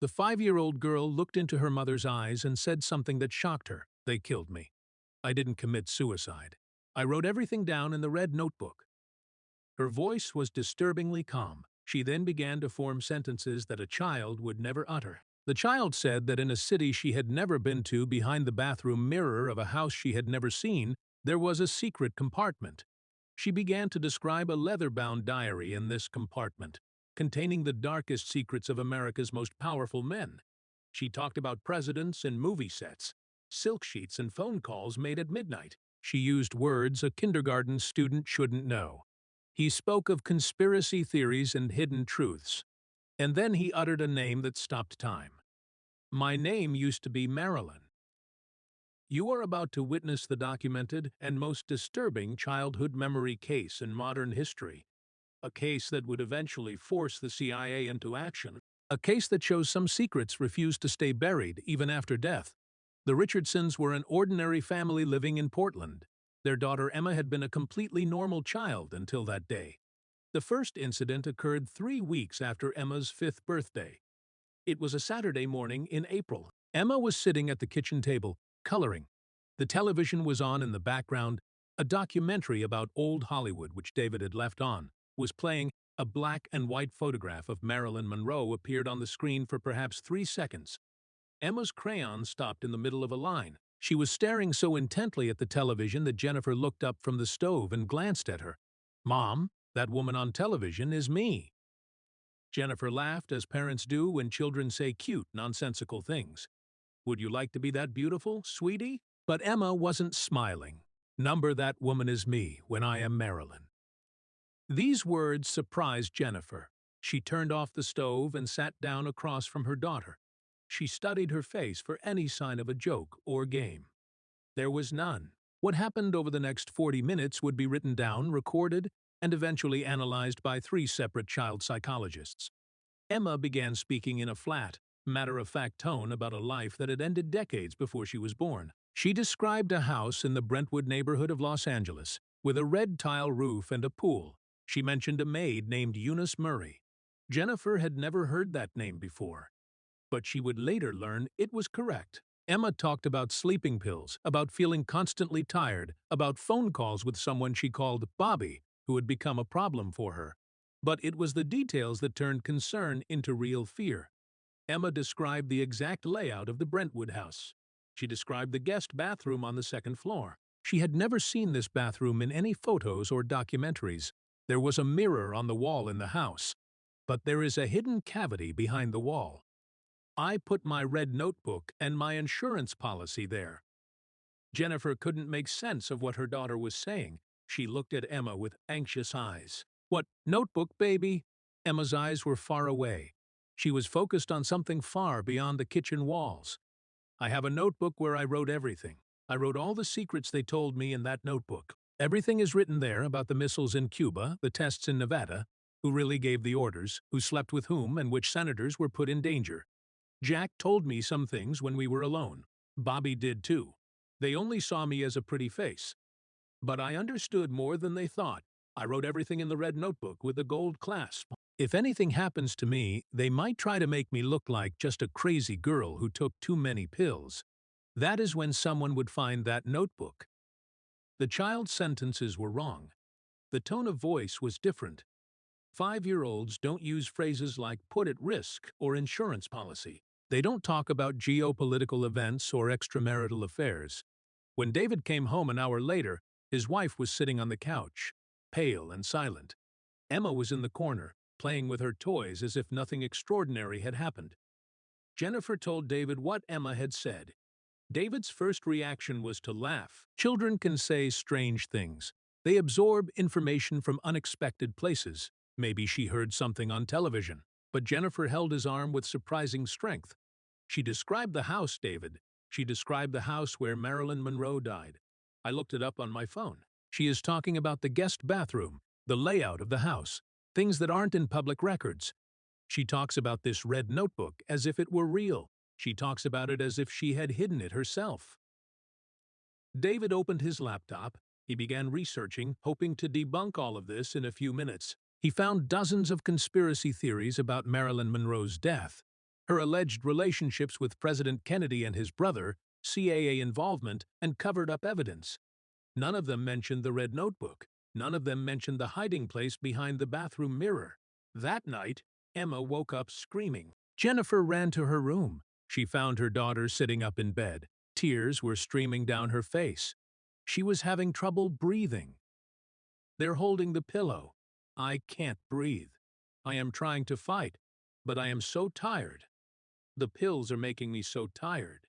The 5-year-old girl looked into her mother's eyes and said something that shocked her. They killed me. I didn't commit suicide. I wrote everything down in the red notebook. Her voice was disturbingly calm. She then began to form sentences that a child would never utter. The child said that in a city she had never been to, behind the bathroom mirror of a house she had never seen, there was a secret compartment. She began to describe a leather-bound diary in this compartment, containing the darkest secrets of America's most powerful men. She talked about presidents and movie sets, silk sheets and phone calls made at midnight. She used words a kindergarten student shouldn't know. He spoke of conspiracy theories and hidden truths. And then he uttered a name that stopped time. My name used to be Marilyn. You are about to witness the documented and most disturbing childhood memory case in modern history. A case that would eventually force the CIA into action. A case that shows some secrets refuse to stay buried even after death. The Richardsons were an ordinary family living in Portland. Their daughter Emma had been a completely normal child until that day. The first incident occurred 3 weeks after Emma's 5th birthday. It was a Saturday morning in April. Emma was sitting at the kitchen table, coloring. The television was on in the background. A documentary about old Hollywood, which David had left on, was playing. A black and white photograph of Marilyn Monroe appeared on the screen for perhaps 3 seconds. Emma's crayon stopped in the middle of a line. She was staring so intently at the television that Jennifer looked up from the stove and glanced at her. "Mom, that woman on television is me." Jennifer laughed, as parents do when children say cute, nonsensical things. "Would you like to be that beautiful, sweetie?" But Emma wasn't smiling. "Number that woman is me when I am Marilyn." These words surprised Jennifer. She turned off the stove and sat down across from her daughter. She studied her face for any sign of a joke or game. There was none. What happened over the next 40 minutes would be written down, recorded, and eventually analyzed by 3 separate child psychologists. Emma began speaking in a flat, matter-of-fact tone about a life that had ended decades before she was born. She described a house in the Brentwood neighborhood of Los Angeles, with a red tile roof and a pool. She mentioned a maid named Eunice Murray. Jennifer had never heard that name before, but she would later learn it was correct. Emma talked about sleeping pills, about feeling constantly tired, about phone calls with someone she called Bobby, who had become a problem for her. But it was the details that turned concern into real fear. Emma described the exact layout of the Brentwood house. She described the guest bathroom on the 2nd floor. She had never seen this bathroom in any photos or documentaries. There was a mirror on the wall in the house, but there is a hidden cavity behind the wall. I put my red notebook and my insurance policy there. Jennifer couldn't make sense of what her daughter was saying. She looked at Emma with anxious eyes. "What notebook, baby?" Emma's eyes were far away. She was focused on something far beyond the kitchen walls. "I have a notebook where I wrote everything. I wrote all the secrets they told me in that notebook. Everything is written there about the missiles in Cuba, the tests in Nevada, who really gave the orders, who slept with whom, and which senators were put in danger. Jack told me some things when we were alone. Bobby did too. They only saw me as a pretty face. But I understood more than they thought. I wrote everything in the red notebook with a gold clasp. If anything happens to me, they might try to make me look like just a crazy girl who took too many pills. That is when someone would find that notebook." The child's sentences were wrong. The tone of voice was different. 5-year-olds don't use phrases like "put at risk" or "insurance policy." They don't talk about geopolitical events or extramarital affairs. When David came home an hour later, his wife was sitting on the couch, pale and silent. Emma was in the corner, playing with her toys as if nothing extraordinary had happened. Jennifer told David what Emma had said. David's first reaction was to laugh. Children can say strange things. They absorb information from unexpected places. Maybe she heard something on television. But Jennifer held his arm with surprising strength. "She described the house, David. She described the house where Marilyn Monroe died. I looked it up on my phone. She is talking about the guest bathroom, the layout of the house, things that aren't in public records. She talks about this red notebook as if it were real. She talks about it as if she had hidden it herself." David opened his laptop. He began researching, hoping to debunk all of this in a few minutes. He found dozens of conspiracy theories about Marilyn Monroe's death. her alleged relationships with President Kennedy and his brother, CIA involvement, and covered-up evidence. None of them mentioned the red notebook. None of them mentioned the hiding place behind the bathroom mirror. That night, Emma woke up screaming. Jennifer ran to her room. She found her daughter sitting up in bed. Tears were streaming down her face. She was having trouble breathing. They're holding the pillow. I can't breathe. I am trying to fight, but I am so tired. The pills are making me so tired.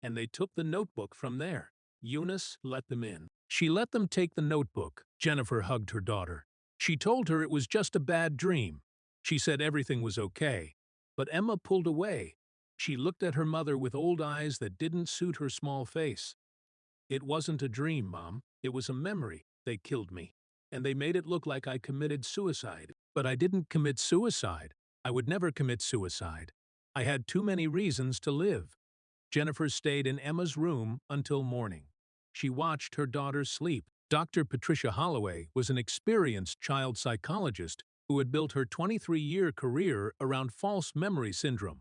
And they took the notebook from there. Eunice let them in. She let them take the notebook. Jennifer hugged her daughter. She told her it was just a bad dream. She said everything was okay. But Emma pulled away. She looked at her mother with old eyes that didn't suit her small face. It wasn't a dream, Mom. It was a memory. They killed me. And they made it look like I committed suicide. But I didn't commit suicide. I would never commit suicide. I had too many reasons to live. Jennifer stayed in Emma's room until morning. She watched her daughter sleep. Dr. Patricia Holloway was an experienced child psychologist who had built her 23-year career around false memory syndrome.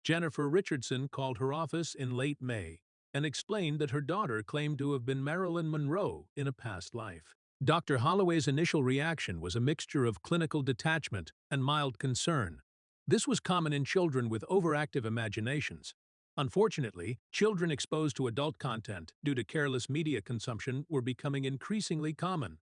Jennifer Richardson called her office in late May and explained that her daughter claimed to have been Marilyn Monroe in a past life. Dr. Holloway's initial reaction was a mixture of clinical detachment and mild concern. This was common in children with overactive imaginations. Unfortunately, children exposed to adult content due to careless media consumption were becoming increasingly common.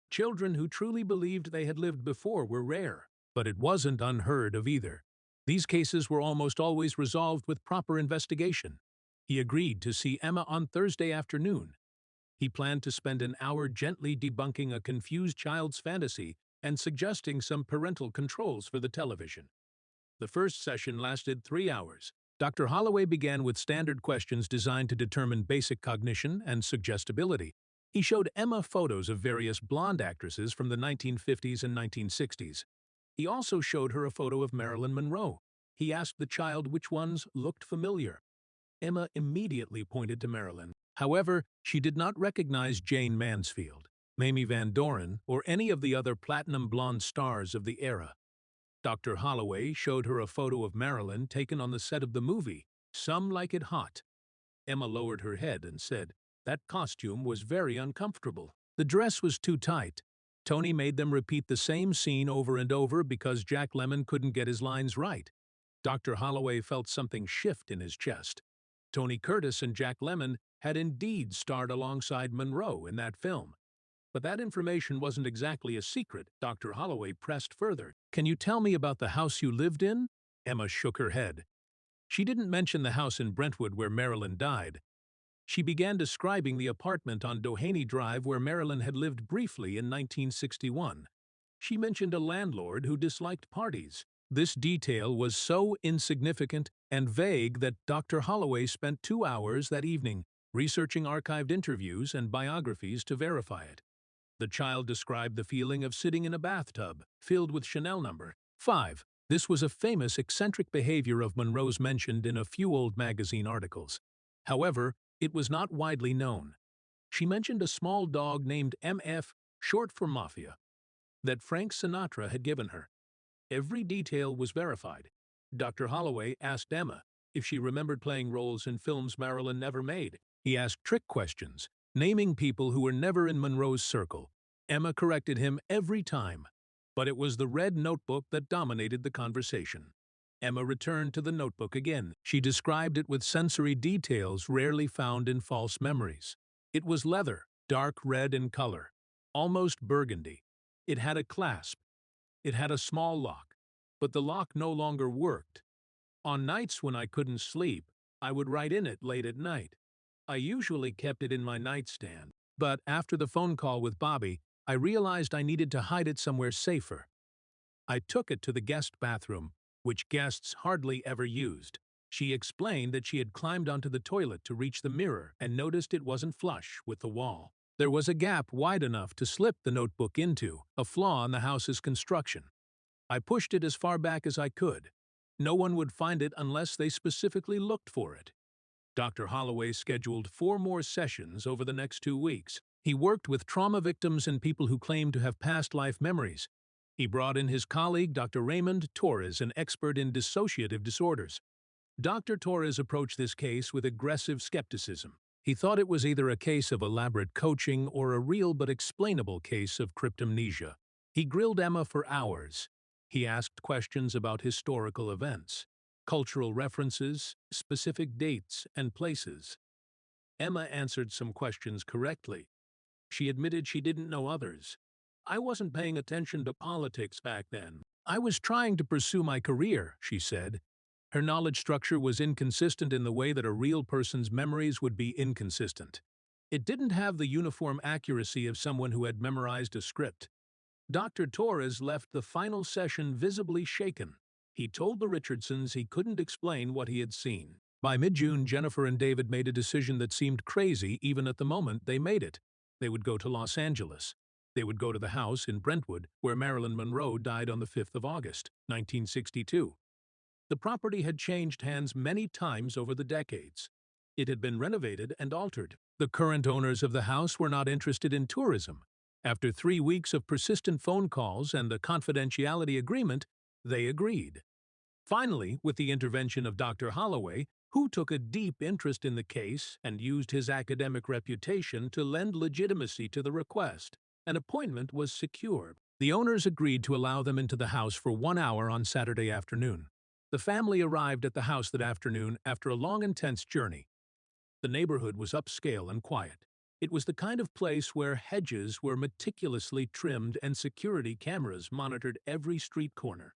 Children who truly believed they had lived before were rare, but it wasn't unheard of either. These cases were almost always resolved with proper investigation. He agreed to see Emma on Thursday afternoon. He planned to spend an hour gently debunking a confused child's fantasy and suggesting some parental controls for the television. The first session lasted 3 hours. Dr. Holloway began with standard questions designed to determine basic cognition and suggestibility. He showed Emma photos of various blonde actresses from the 1950s and 1960s. He also showed her a photo of Marilyn Monroe. He asked the child which ones looked familiar. Emma immediately pointed to Marilyn. However, she did not recognize Jane Mansfield, Mamie Van Doren, or any of the other platinum blonde stars of the era. Dr. Holloway showed her a photo of Marilyn taken on the set of the movie, Some Like It Hot. Emma lowered her head and said, "That costume was very uncomfortable. The dress was too tight." Tony made them repeat the same scene over and over because Jack Lemmon couldn't get his lines right. Dr. Holloway felt something shift in his chest. Tony Curtis and Jack Lemmon had indeed starred alongside Monroe in that film. But that information wasn't exactly a secret. Dr. Holloway pressed further. "Can you tell me about the house you lived in?" Emma shook her head. She didn't mention the house in Brentwood where Marilyn died. She began describing the apartment on Doheny Drive where Marilyn had lived briefly in 1961. She mentioned a landlord who disliked parties. This detail was so insignificant and vague that Dr. Holloway spent 2 hours that evening researching archived interviews and biographies to verify it. The child described the feeling of sitting in a bathtub filled with Chanel No. 5. This was a famous eccentric behavior of Monroe's mentioned in a few old magazine articles. However, it was not widely known. She mentioned a small dog named MF, short for Mafia, that Frank Sinatra had given her. Every detail was verified. Dr. Holloway asked Emma if she remembered playing roles in films Marilyn never made. He asked trick questions, naming people who were never in Monroe's circle. Emma corrected him every time, but it was the red notebook that dominated the conversation. Emma returned to the notebook again. She described it with sensory details rarely found in false memories. It was leather, dark red in color, almost burgundy. It had a clasp. It had a small lock, but the lock no longer worked. On nights when I couldn't sleep, I would write in it late at night. I usually kept it in my nightstand, but after the phone call with Bobby, I realized I needed to hide it somewhere safer. I took it to the guest bathroom, which guests hardly ever used. She explained that she had climbed onto the toilet to reach the mirror and noticed it wasn't flush with the wall. There was a gap wide enough to slip the notebook into, a flaw in the house's construction. I pushed it as far back as I could. No one would find it unless they specifically looked for it. Dr. Holloway scheduled 4 more sessions over the next 2 weeks. He worked with trauma victims and people who claimed to have past life memories. He brought in his colleague, Dr. Raymond Torres, an expert in dissociative disorders. Dr. Torres approached this case with aggressive skepticism. He thought it was either a case of elaborate coaching or a real but explainable case of cryptomnesia. He grilled Emma for hours. He asked questions about historical events, cultural references, specific dates and places. Emma answered some questions correctly. She admitted she didn't know others. "I wasn't paying attention to politics back then. I was trying to pursue my career," she said. Her knowledge structure was inconsistent in the way that a real person's memories would be inconsistent. It didn't have the uniform accuracy of someone who had memorized a script. Dr. Torres left the final session visibly shaken. He told the Richardsons he couldn't explain what he had seen. By mid-June, Jennifer and David made a decision that seemed crazy even at the moment they made it. They would go to Los Angeles. They would go to the house in Brentwood where Marilyn Monroe died on the 5th of August, 1962. The property had changed hands many times over the decades. It had been renovated and altered. The current owners of the house were not interested in tourism. After 3 weeks of persistent phone calls and the confidentiality agreement, they agreed. Finally, with the intervention of Dr. Holloway, who took a deep interest in the case and used his academic reputation to lend legitimacy to the request, an appointment was secured. The owners agreed to allow them into the house for 1 hour on Saturday afternoon. The family arrived at the house that afternoon after a long, intense journey. The neighborhood was upscale and quiet. It was the kind of place where hedges were meticulously trimmed and security cameras monitored every street corner.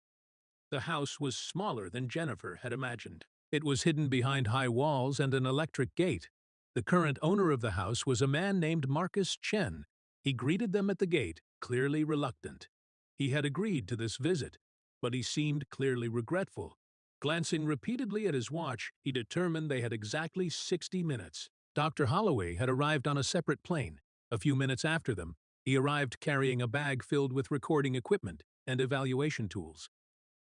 The house was smaller than Jennifer had imagined. It was hidden behind high walls and an electric gate. The current owner of the house was a man named Marcus Chen. He greeted them at the gate, clearly reluctant. He had agreed to this visit, but he seemed clearly regretful. Glancing repeatedly at his watch, he determined they had exactly 60 minutes. Dr. Holloway had arrived on a separate plane. A few minutes after them, he arrived carrying a bag filled with recording equipment and evaluation tools.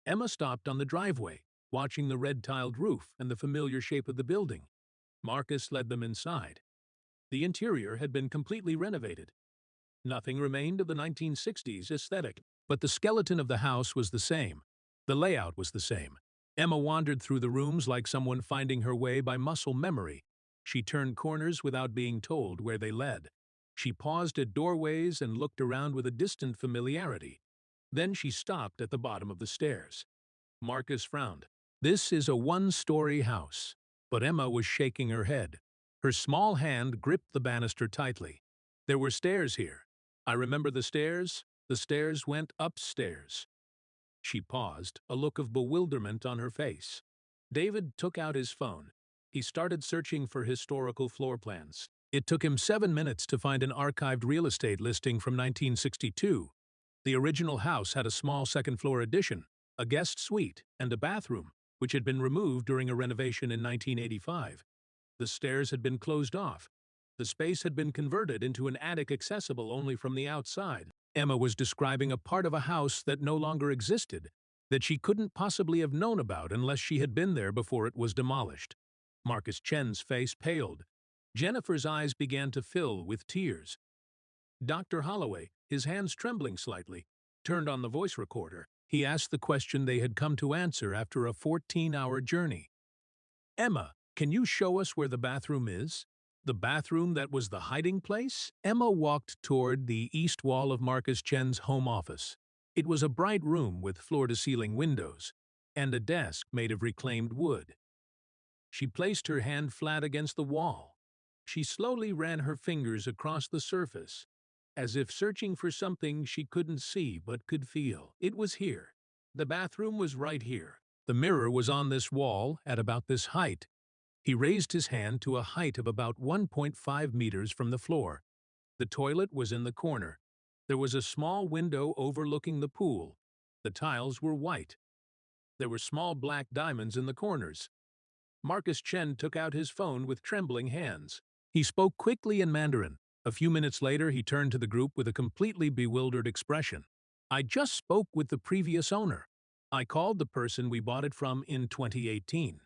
Emma stopped on the driveway, watching the red-tiled roof and the familiar shape of the building. Marcus led them inside. The interior had been completely renovated. Nothing remained of the 1960s aesthetic, but the skeleton of the house was the same. The layout was the same. Emma wandered through the rooms like someone finding her way by muscle memory. She turned corners without being told where they led. She paused at doorways and looked around with a distant familiarity. Then she stopped at the bottom of the stairs. Marcus frowned. "This is a one-story house." But Emma was shaking her head. Her small hand gripped the banister tightly. "There were stairs here. I remember the stairs. The stairs went upstairs." She paused, a look of bewilderment on her face. David took out his phone. He started searching for historical floor plans. It took him 7 minutes to find an archived real estate listing from 1962. The original house had a small second-floor addition, a guest suite, and a bathroom, which had been removed during a renovation in 1985. The stairs had been closed off. The space had been converted into an attic accessible only from the outside. Emma was describing a part of a house that no longer existed, that she couldn't possibly have known about unless she had been there before it was demolished. Marcus Chen's face paled. Jennifer's eyes began to fill with tears. Dr. Holloway, his hands trembling slightly, turned on the voice recorder. He asked the question they had come to answer after a 14-hour journey. "Emma, can you show us where the bathroom is? The bathroom that was the hiding place?" Emma walked toward the east wall of Marcus Chen's home office. It was a bright room with floor-to-ceiling windows and a desk made of reclaimed wood. She placed her hand flat against the wall. She slowly ran her fingers across the surface, as if searching for something she couldn't see but could feel. It was here. The bathroom was right here. The mirror was on this wall at about this height. He raised his hand to a height of about 1.5 meters from the floor. The toilet was in the corner. There was a small window overlooking the pool. The tiles were white. There were small black diamonds in the corners. Marcus Chen took out his phone with trembling hands. He spoke quickly in Mandarin. A few minutes later, he turned to the group with a completely bewildered expression. "I just spoke with the previous owner. I called the person we bought it from in 2018.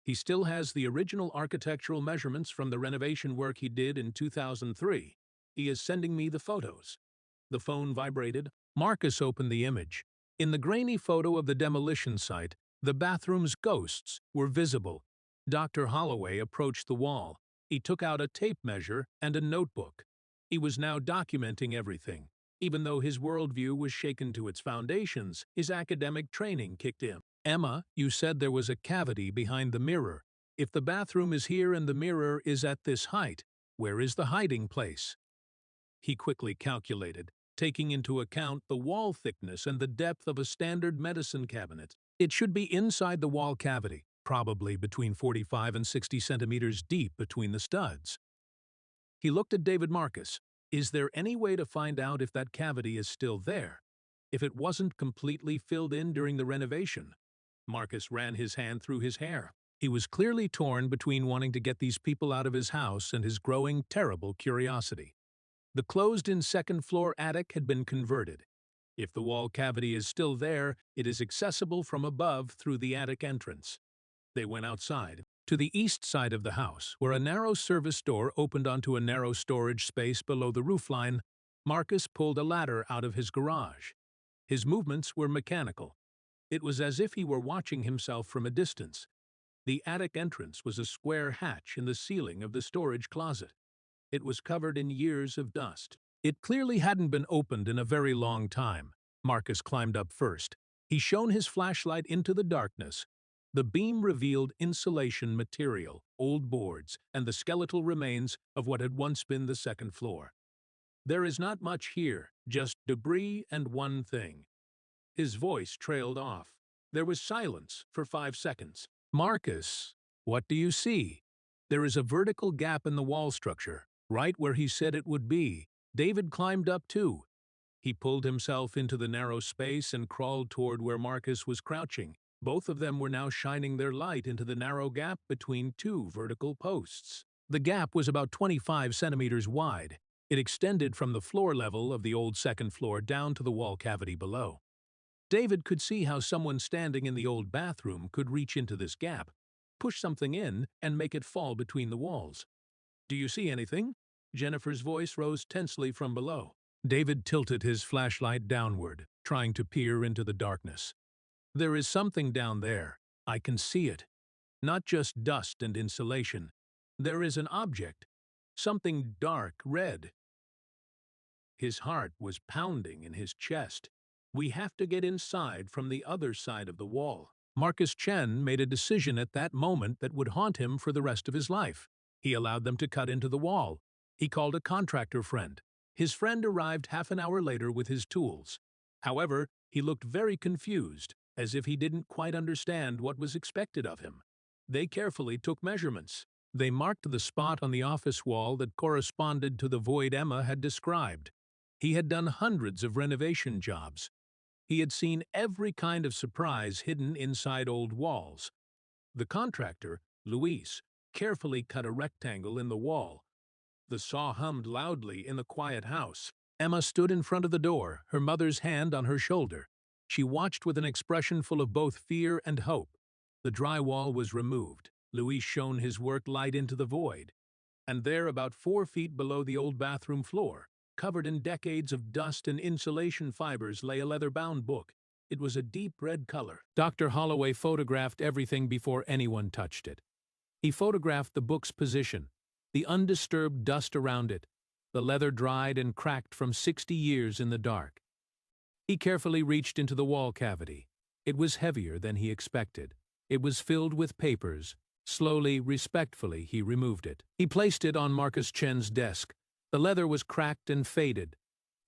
He still has the original architectural measurements from the renovation work he did in 2003. He is sending me the photos." The phone vibrated. Marcus opened the image. In the grainy photo of the demolition site, The bathroom's ghosts were visible. Dr. Holloway approached the wall. He took out a tape measure and a notebook. He was now documenting everything. Even though his worldview was shaken to its foundations, his academic training kicked in. Emma, you said there was a cavity behind the mirror. If the bathroom is here and the mirror is at this height, where is the hiding place? He quickly calculated, taking into account the wall thickness and the depth of a standard medicine cabinet. It should be inside the wall cavity, probably between 45 and 60 centimeters deep between the studs. He looked at David Marcus. Is there any way to find out if that cavity is still there? If it wasn't completely filled in during the renovation? Marcus ran his hand through his hair. He was clearly torn between wanting to get these people out of his house and his growing, terrible curiosity. The closed-in second-floor attic had been converted. If the wall cavity is still there, it is accessible from above through the attic entrance. They went outside, to the east side of the house, where a narrow service door opened onto a narrow storage space below the roofline. Marcus pulled a ladder out of his garage. His movements were mechanical. It was as if he were watching himself from a distance. The attic entrance was a square hatch in the ceiling of the storage closet. It was covered in years of dust. It clearly hadn't been opened in a very long time. Marcus climbed up first. He shone his flashlight into the darkness. The beam revealed insulation material, old boards, and the skeletal remains of what had once been the second floor. There is not much here, just debris and one thing. His voice trailed off. There was silence for 5 seconds. Marcus, what do you see? There is a vertical gap in the wall structure, right where he said it would be. David climbed up too. He pulled himself into the narrow space and crawled toward where Marcus was crouching. Both of them were now shining their light into the narrow gap between two vertical posts. The gap was about 25 centimeters wide. It extended from the floor level of the old second floor down to the wall cavity below. David could see how someone standing in the old bathroom could reach into this gap, push something in, and make it fall between the walls. Do you see anything? Jennifer's voice rose tensely from below. David tilted his flashlight downward, trying to peer into the darkness. There is something down there. I can see it. Not just dust and insulation. There is an object. Something dark red. His heart was pounding in his chest. We have to get inside from the other side of the wall. Marcus Chen made a decision at that moment that would haunt him for the rest of his life. He allowed them to cut into the wall. He called a contractor friend. His friend arrived half an hour later with his tools. However, he looked very confused, as if he didn't quite understand what was expected of him. They carefully took measurements. They marked the spot on the office wall that corresponded to the void Emma had described. He had done hundreds of renovation jobs. He had seen every kind of surprise hidden inside old walls. The contractor, Luis, carefully cut a rectangle in the wall. The saw hummed loudly in the quiet house. Emma stood in front of the door, her mother's hand on her shoulder. She watched with an expression full of both fear and hope. The drywall was removed. Luis shone his work light into the void. And there, about 4 feet below the old bathroom floor, covered in decades of dust and insulation fibers, lay a leather-bound book. It was a deep red color. Dr. Holloway photographed everything before anyone touched it. He photographed the book's position, the undisturbed dust around it, the leather dried and cracked from 60 years in the dark. He carefully reached into the wall cavity. It was heavier than he expected. It was filled with papers. Slowly, respectfully, he removed it. He placed it on Marcus Chen's desk. The leather was cracked and faded,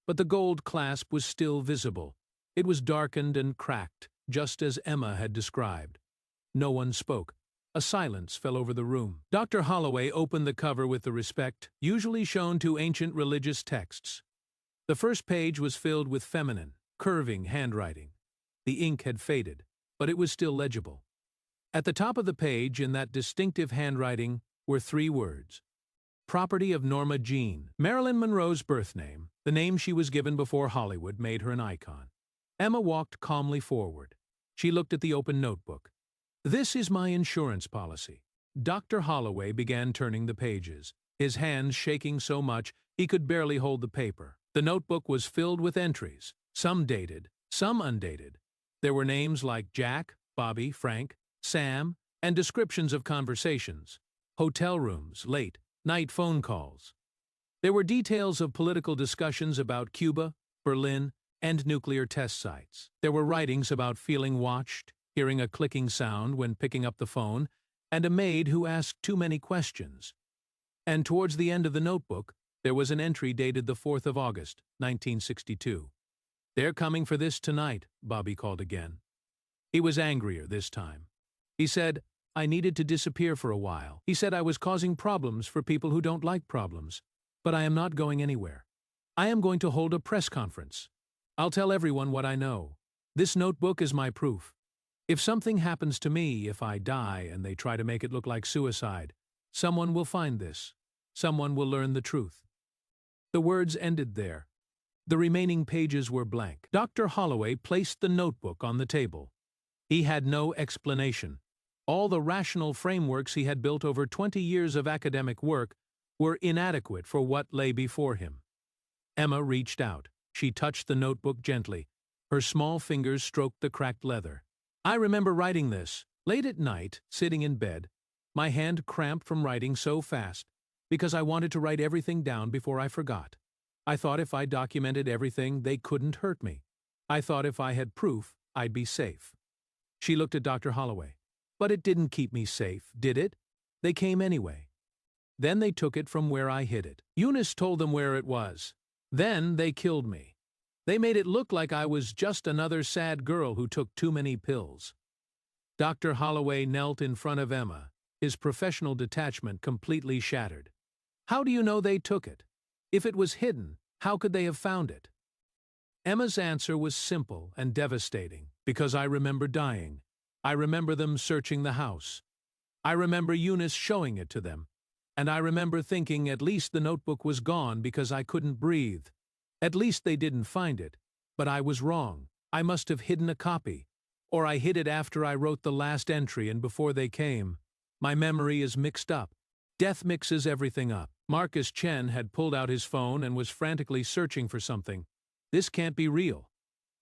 but the gold clasp was still visible. It was darkened and cracked, just as Emma had described. No one spoke. A silence fell over the room. Dr. Holloway opened the cover with the respect usually shown to ancient religious texts. The first page was filled with feminine, curving handwriting. The ink had faded, but it was still legible. At the top of the page, in that distinctive handwriting, were 3 words. Property of Norma Jean, Marilyn Monroe's birth name, the name she was given before Hollywood made her an icon. Emma walked calmly forward. She looked at the open notebook. This is my insurance policy. Dr. Holloway began turning the pages, his hands shaking so much he could barely hold the paper. The notebook was filled with entries, some dated, some undated. There were names like Jack, Bobby, Frank, Sam, and descriptions of conversations, hotel rooms, late night phone calls. There were details of political discussions about Cuba, Berlin, and nuclear test sites. There were writings about feeling watched, hearing a clicking sound when picking up the phone, and a maid who asked too many questions. And towards the end of the notebook, there was an entry dated the 4th of August, 1962. "They're coming for this tonight," Bobby called again. He was angrier this time. He said, "I needed to disappear for a while." He said I was causing problems for people who don't like problems. "But I am not going anywhere. I am going to hold a press conference. I'll tell everyone what I know. This notebook is my proof. If something happens to me, if I die and they try to make it look like suicide, someone will find this. Someone will learn the truth." The words ended there. The remaining pages were blank. Dr. Holloway placed the notebook on the table. He had no explanation. All the rational frameworks he had built over 20 years of academic work were inadequate for what lay before him. Emma reached out. She touched the notebook gently. Her small fingers stroked the cracked leather. "I remember writing this, late at night, sitting in bed. My hand cramped from writing so fast, because I wanted to write everything down before I forgot. I thought if I documented everything, they couldn't hurt me. I thought if I had proof, I'd be safe." She looked at Dr. Holloway. "But it didn't keep me safe, did it? They came anyway. Then they took it from where I hid it. Eunice told them where it was. Then they killed me. They made it look like I was just another sad girl who took too many pills." Dr. Holloway knelt in front of Emma, his professional detachment completely shattered. "How do you know they took it? If it was hidden, how could they have found it?" Emma's answer was simple and devastating. "Because I remember dying. I remember them searching the house. I remember Eunice showing it to them. And I remember thinking at least the notebook was gone because I couldn't breathe. At least they didn't find it. But I was wrong. I must have hidden a copy. Or I hid it after I wrote the last entry and before they came. My memory is mixed up. Death mixes everything up." Marcus Chen had pulled out his phone and was frantically searching for something. This can't be real.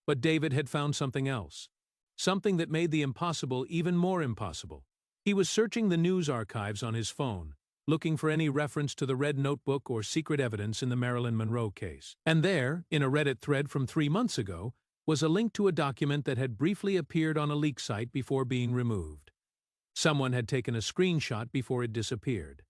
But David had found something else. Something that made the impossible even more impossible. He was searching the news archives on his phone, looking for any reference to the red notebook or secret evidence in the Marilyn Monroe case. And there, in a Reddit thread from 3 months ago, was a link to a document that had briefly appeared on a leak site before being removed. Someone had taken a screenshot before it disappeared.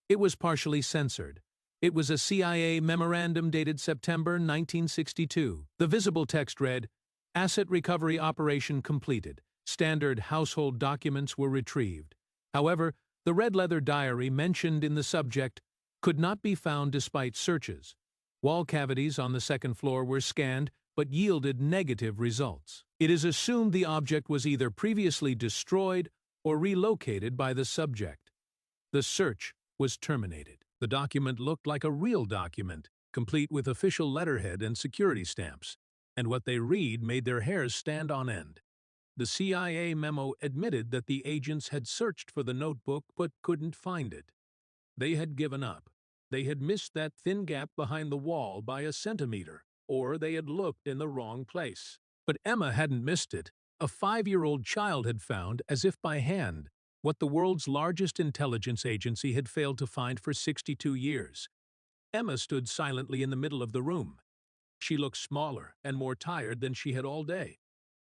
It was partially censored. It was a CIA memorandum dated September 1962. The visible text read, "Asset recovery operation completed. Standard household documents were retrieved. However, the red leather diary mentioned in the subject could not be found despite searches. Wall cavities on the second floor were scanned but yielded negative results. It is assumed the object was either previously destroyed or relocated by the subject. The search was terminated." The document looked like a real document, complete with official letterhead and security stamps, and what they read made their hairs stand on end. The CIA memo admitted that the agents had searched for the notebook but couldn't find it. They had given up. They had missed that thin gap behind the wall by a centimeter, or they had looked in the wrong place. But Emma hadn't missed it. A 5-year-old child had found, as if by hand, what the world's largest intelligence agency had failed to find for 62 years. Emma stood silently in the middle of the room. She looked smaller and more tired than she had all day.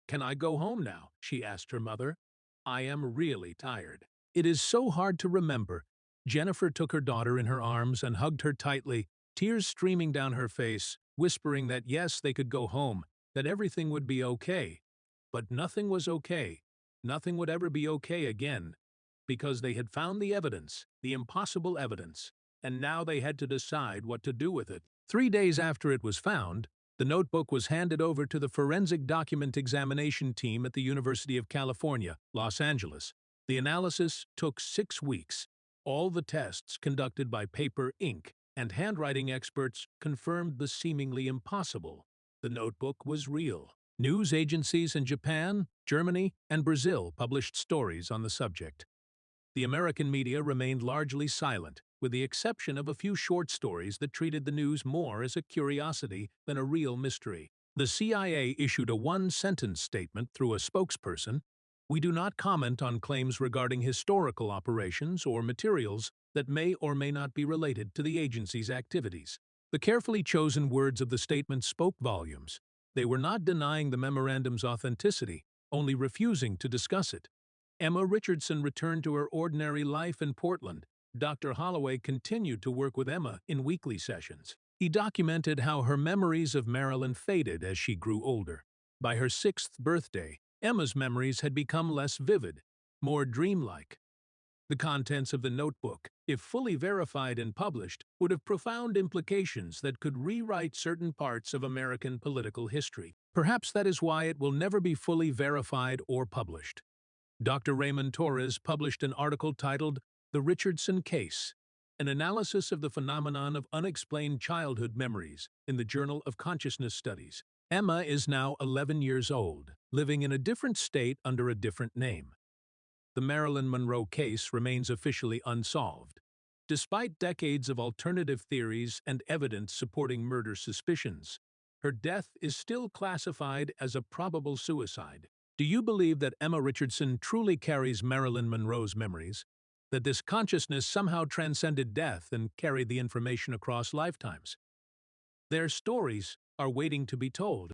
"Can I go home now?" she asked her mother. "I am really tired." "It is so hard to remember." Jennifer took her daughter in her arms and hugged her tightly, tears streaming down her face, whispering that yes, they could go home, that everything would be okay. But nothing was okay. Nothing would ever be okay again. Because they had found the evidence, the impossible evidence, and now they had to decide what to do with it. 3 days after it was found, the notebook was handed over to the Forensic Document Examination Team at the University of California, Los Angeles. The analysis took 6 weeks. All the tests conducted by paper, ink, and handwriting experts confirmed the seemingly impossible. The notebook was real. News agencies in Japan, Germany, and Brazil published stories on the subject. The American media remained largely silent, with the exception of a few short stories that treated the news more as a curiosity than a real mystery. The CIA issued a one-sentence statement through a spokesperson. We do not comment on claims regarding historical operations or materials that may or may not be related to the agency's activities. The carefully chosen words of the statement spoke volumes. They were not denying the memorandum's authenticity, only refusing to discuss it. Emma Richardson returned to her ordinary life in Portland. Dr. Holloway continued to work with Emma in weekly sessions. He documented how her memories of Marilyn faded as she grew older. By her 6th birthday, Emma's memories had become less vivid, more dreamlike. The contents of the notebook, if fully verified and published, would have profound implications that could rewrite certain parts of American political history. Perhaps that is why it will never be fully verified or published. Dr. Raymond Torres published an article titled The Richardson Case, an analysis of the phenomenon of unexplained childhood memories in the Journal of Consciousness Studies. Emma is now 11 years old, living in a different state under a different name. The Marilyn Monroe case remains officially unsolved. Despite decades of alternative theories and evidence supporting murder suspicions, her death is still classified as a probable suicide. Do you believe that Emma Richardson truly carries Marilyn Monroe's memories? That this consciousness somehow transcended death and carried the information across lifetimes? Their stories are waiting to be told.